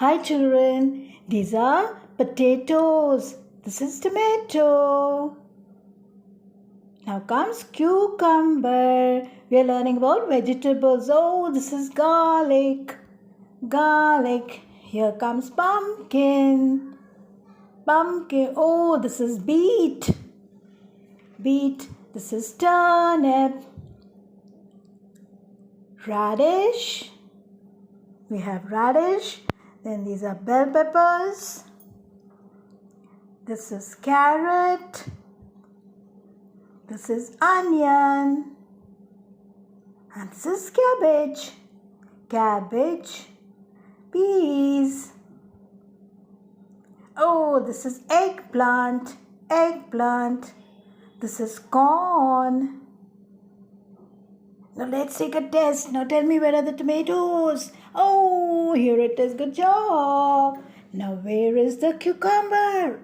Hi children, these are potatoes. This is tomato. Now comes cucumber. We are learning about vegetables. Oh, this is garlic. Garlic. Here comes pumpkin. Pumpkin. Oh, this is beet. Beet. This is turnip. Radish. We have radish. Then these are bell peppers. This is carrot. This is onion. And this is cabbage. Cabbage. Peas. Oh, this is eggplant. Eggplant. This is corn. Now let's take a test. Now tell me, where are the tomatoes? Oh, here it is. Good job. Now where is the cucumber?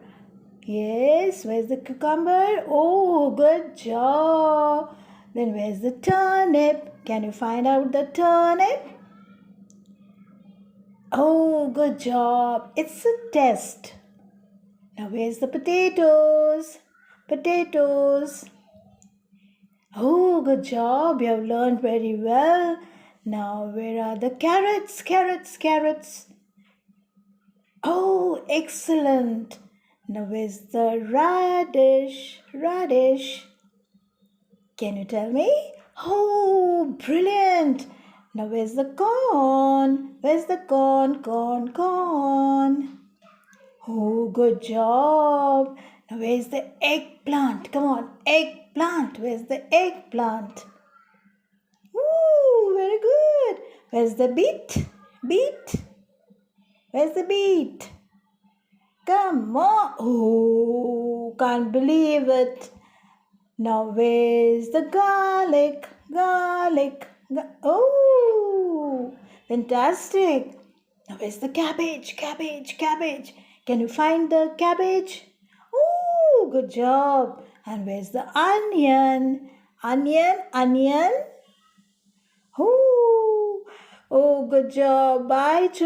Yes, where's the cucumber? Oh, good job. Then where's the turnip? Can you find out the turnip? Oh, good job. It's a test. Now where's the potatoes? Potatoes. Oh, good job. You have learned very well. Now where are the carrots? Carrots, carrots. Oh, excellent. Now where's the radish? Radish. Can you tell me? Oh, brilliant. Now where's the corn? Where's the corn? Corn, corn. Oh, good job. Now where's the eggplant? Come on, eggplant. Where's the eggplant? Ooh, very good. Where's the beet? Beet. Where's the beet? Come on. Oh, can't believe it. Now where's the garlic? Garlic. Oh, fantastic. Now where's the cabbage? Cabbage, cabbage. Can you find the cabbage? Oh, good job. And where's the onion? Onion, onion. Oh, good job. Bye, children.